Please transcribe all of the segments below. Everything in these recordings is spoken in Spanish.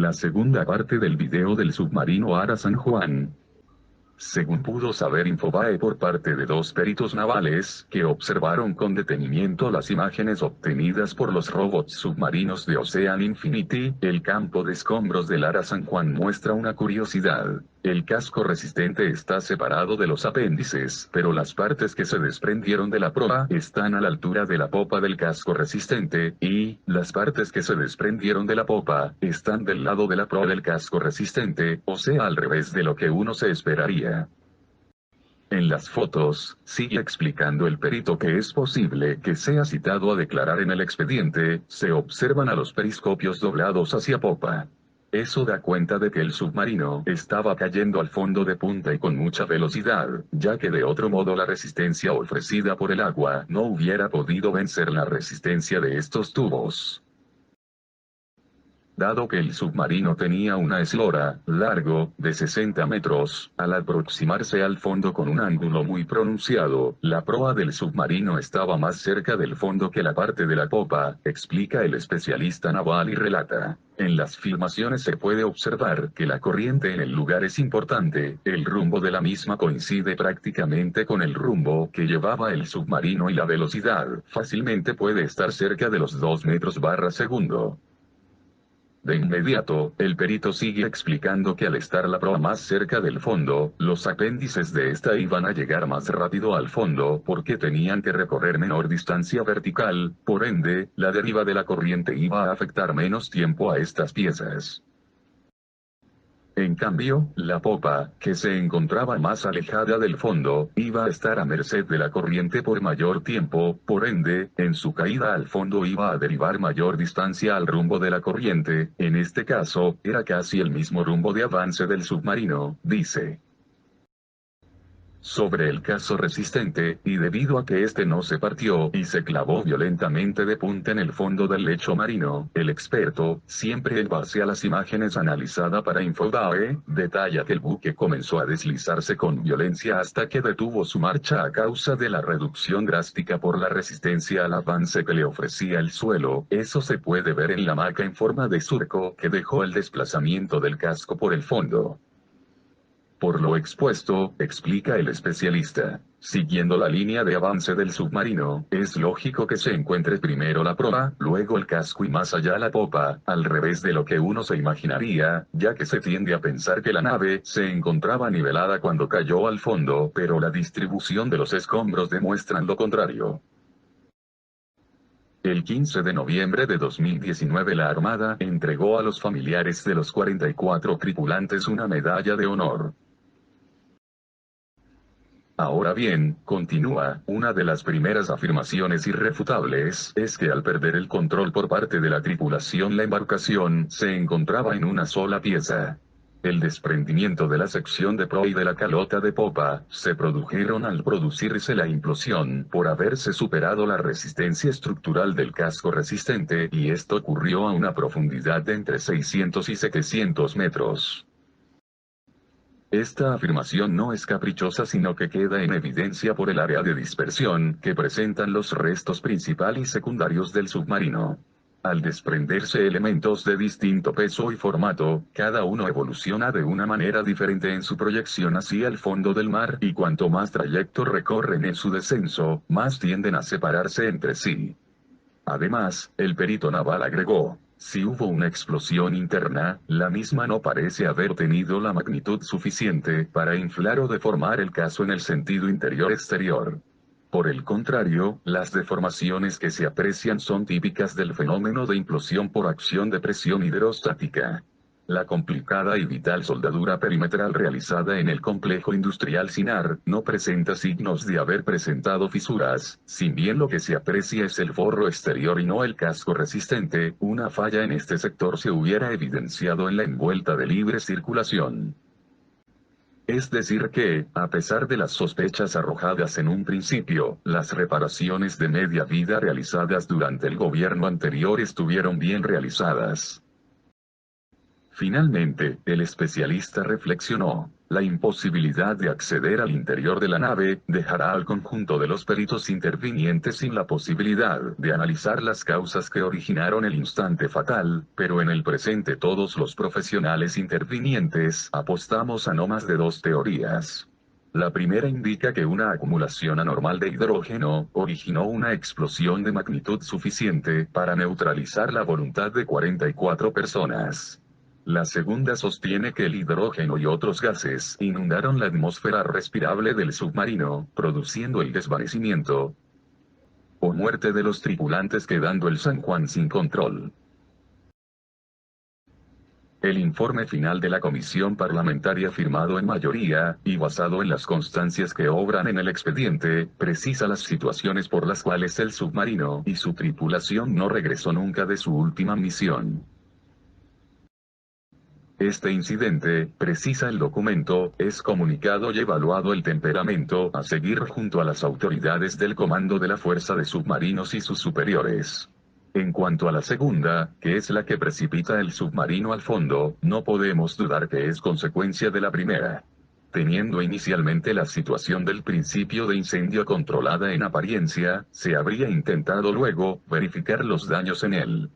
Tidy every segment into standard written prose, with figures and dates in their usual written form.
La segunda parte del video del submarino Ara San Juan. Según pudo saber Infobae por parte de dos peritos navales, que observaron con detenimiento las imágenes obtenidas por los robots submarinos de Ocean Infinity, el campo de escombros del Ara San Juan muestra una curiosidad. El casco resistente está separado de los apéndices, pero las partes que se desprendieron de la proa están a la altura de la popa del casco resistente, y las partes que se desprendieron de la popa están del lado de la proa del casco resistente, o sea al revés de lo que uno se esperaría. En las fotos, sigue explicando el perito que es posible que sea citado a declarar en el expediente, se observan a los periscopios doblados hacia popa. Eso da cuenta de que el submarino estaba cayendo al fondo de punta y con mucha velocidad, ya que de otro modo la resistencia ofrecida por el agua no hubiera podido vencer la resistencia de estos tubos. Dado que el submarino tenía una eslora, largo, de 60 metros, al aproximarse al fondo con un ángulo muy pronunciado, la proa del submarino estaba más cerca del fondo que la parte de la popa, explica el especialista naval y relata. En las filmaciones se puede observar que la corriente en el lugar es importante, el rumbo de la misma coincide prácticamente con el rumbo que llevaba el submarino y la velocidad fácilmente puede estar cerca de los 2 metros/segundo. De inmediato, el perito sigue explicando que al estar la proa más cerca del fondo, los apéndices de esta iban a llegar más rápido al fondo porque tenían que recorrer menor distancia vertical, por ende, la deriva de la corriente iba a afectar menos tiempo a estas piezas. En cambio, la popa, que se encontraba más alejada del fondo, iba a estar a merced de la corriente por mayor tiempo, por ende, en su caída al fondo iba a derivar mayor distancia al rumbo de la corriente, en este caso, era casi el mismo rumbo de avance del submarino, dice. Sobre el caso resistente, y debido a que este no se partió y se clavó violentamente de punta en el fondo del lecho marino, el experto, siempre en base a las imágenes analizada para Infobae, detalla que el buque comenzó a deslizarse con violencia hasta que detuvo su marcha a causa de la reducción drástica por la resistencia al avance que le ofrecía el suelo. Eso se puede ver en la marca en forma de surco que dejó el desplazamiento del casco por el fondo. Por lo expuesto, explica el especialista, siguiendo la línea de avance del submarino, es lógico que se encuentre primero la proa, luego el casco y más allá la popa, al revés de lo que uno se imaginaría, ya que se tiende a pensar que la nave se encontraba nivelada cuando cayó al fondo, pero la distribución de los escombros demuestran lo contrario. El 15 de noviembre de 2019 la Armada entregó a los familiares de los 44 tripulantes una medalla de honor. Ahora bien, continúa, una de las primeras afirmaciones irrefutables es que al perder el control por parte de la tripulación la embarcación se encontraba en una sola pieza. El desprendimiento de la sección de proa y de la calota de popa se produjeron al producirse la implosión por haberse superado la resistencia estructural del casco resistente y esto ocurrió a una profundidad de entre 600 y 700 metros. Esta afirmación no es caprichosa sino que queda en evidencia por el área de dispersión que presentan los restos principal y secundarios del submarino. Al desprenderse elementos de distinto peso y formato, cada uno evoluciona de una manera diferente en su proyección hacia el fondo del mar y cuanto más trayecto recorren en su descenso, más tienden a separarse entre sí. Además, el perito naval agregó, si hubo una explosión interna, la misma no parece haber tenido la magnitud suficiente para inflar o deformar el caso en el sentido interior-exterior. Por el contrario, las deformaciones que se aprecian son típicas del fenómeno de implosión por acción de presión hidrostática. La complicada y vital soldadura perimetral realizada en el complejo industrial Sinar no presenta signos de haber presentado fisuras, si bien lo que se aprecia es el forro exterior y no el casco resistente, una falla en este sector se hubiera evidenciado en la envuelta de libre circulación. Es decir que, a pesar de las sospechas arrojadas en un principio, las reparaciones de media vida realizadas durante el gobierno anterior estuvieron bien realizadas. Finalmente, el especialista reflexionó. La imposibilidad de acceder al interior de la nave dejará al conjunto de los peritos intervinientes sin la posibilidad de analizar las causas que originaron el instante fatal, pero en el presente todos los profesionales intervinientes apostamos a no más de dos teorías. La primera indica que una acumulación anormal de hidrógeno originó una explosión de magnitud suficiente para neutralizar la voluntad de 44 personas. La segunda sostiene que el hidrógeno y otros gases inundaron la atmósfera respirable del submarino, produciendo el desvanecimiento o muerte de los tripulantes, quedando el San Juan sin control. El informe final de la comisión parlamentaria, firmado en mayoría, y basado en las constancias que obran en el expediente, precisa las situaciones por las cuales el submarino y su tripulación no regresó nunca de su última misión. Este incidente, precisa el documento, es comunicado y evaluado el temperamento a seguir junto a las autoridades del comando de la Fuerza de Submarinos y sus superiores. En cuanto a la segunda, que es la que precipita el submarino al fondo, no podemos dudar que es consecuencia de la primera. Teniendo inicialmente la situación del principio de incendio controlada en apariencia, se habría intentado luego verificar los daños en el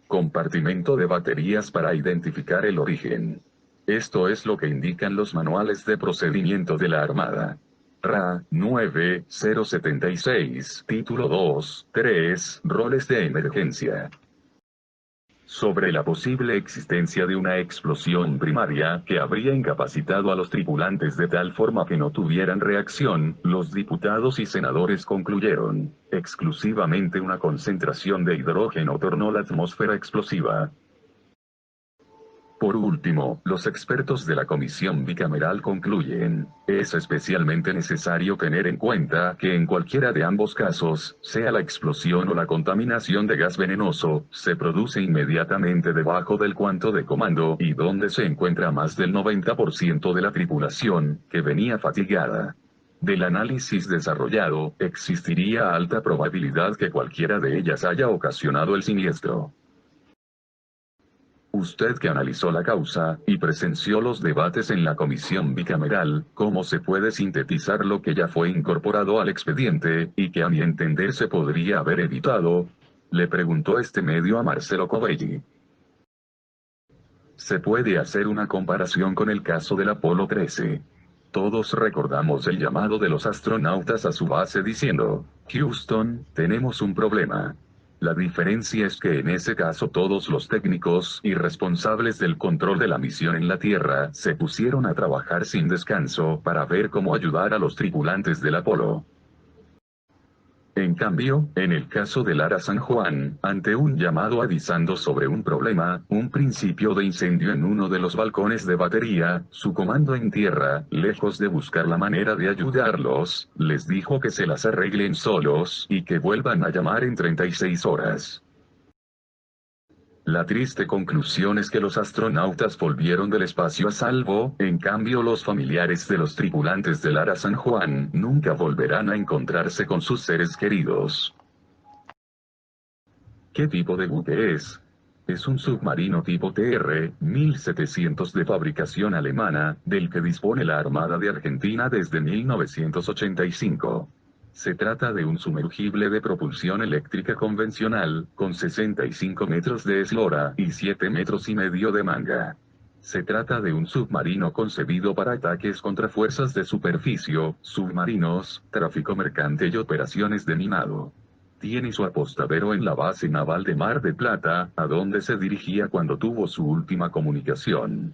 compartimento de baterías para identificar el origen. Esto es lo que indican los manuales de procedimiento de la Armada. RA 9076, título 2, 3, roles de emergencia. Sobre la posible existencia de una explosión primaria que habría incapacitado a los tripulantes de tal forma que no tuvieran reacción, los diputados y senadores concluyeron: exclusivamente una concentración de hidrógeno tornó la atmósfera explosiva. Por último, los expertos de la comisión bicameral concluyen: es especialmente necesario tener en cuenta que en cualquiera de ambos casos, sea la explosión o la contaminación de gas venenoso, se produce inmediatamente debajo del cuarto de comando y donde se encuentra más del 90% de la tripulación, que venía fatigada. Del análisis desarrollado, existiría alta probabilidad que cualquiera de ellas haya ocasionado el siniestro. Usted que analizó la causa, y presenció los debates en la comisión bicameral, ¿cómo se puede sintetizar lo que ya fue incorporado al expediente, y que a mi entender se podría haber evitado? Le preguntó este medio a Marcelo Covelli. Se puede hacer una comparación con el caso del Apolo 13. Todos recordamos el llamado de los astronautas a su base diciendo: Houston, tenemos un problema. La diferencia es que en ese caso todos los técnicos y responsables del control de la misión en la Tierra se pusieron a trabajar sin descanso para ver cómo ayudar a los tripulantes del Apolo. En cambio, en el caso del Ara San Juan, ante un llamado avisando sobre un problema, un principio de incendio en uno de los balcones de batería, su comando en tierra, lejos de buscar la manera de ayudarlos, les dijo que se las arreglen solos, y que vuelvan a llamar en 36 horas. La triste conclusión es que los astronautas volvieron del espacio a salvo, en cambio los familiares de los tripulantes del Ara San Juan nunca volverán a encontrarse con sus seres queridos. ¿Qué tipo de buque es? Es un submarino tipo TR-1700 de fabricación alemana, del que dispone la Armada de Argentina desde 1985. Se trata de un sumergible de propulsión eléctrica convencional, con 65 metros de eslora y 7,5 metros de manga. Se trata de un submarino concebido para ataques contra fuerzas de superficie, submarinos, tráfico mercante y operaciones de minado. Tiene su apostadero en la base naval de Mar del Plata, a donde se dirigía cuando tuvo su última comunicación.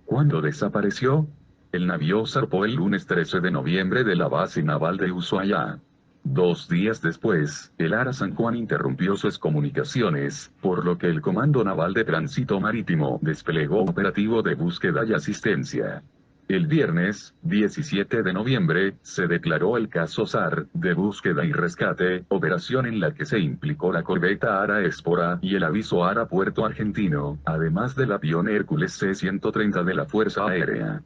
¿Cuándo desapareció? El navío zarpó el lunes 13 de noviembre de la base naval de Ushuaia. 2 días después, el Ara San Juan interrumpió sus comunicaciones, por lo que el Comando Naval de Tránsito Marítimo desplegó operativo de búsqueda y asistencia. El viernes, 17 de noviembre, se declaró el caso SAR, de búsqueda y rescate, operación en la que se implicó la corbeta Ara Espora y el aviso Ara Puerto Argentino, además del avión Hércules C-130 de la Fuerza Aérea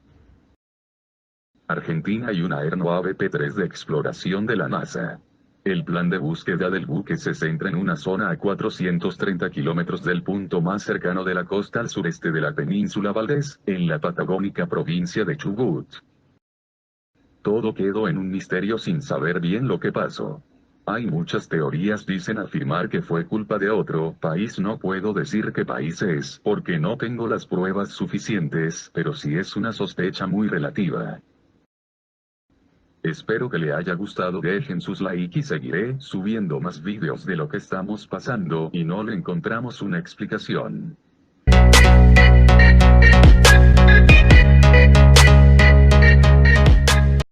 Argentina y una aeronave P-3 de exploración de la NASA. El plan de búsqueda del buque se centra en una zona a 430 kilómetros del punto más cercano de la costa al sureste de la península Valdés, en la patagónica provincia de Chubut. Todo quedó en un misterio sin saber bien lo que pasó. Hay muchas teorías dicen afirmar que fue culpa de otro país. No puedo decir qué país es, porque no tengo las pruebas suficientes, pero sí es una sospecha muy relativa. Espero que le haya gustado, dejen sus like y seguiré subiendo más videos de lo que estamos pasando y no le encontramos una explicación.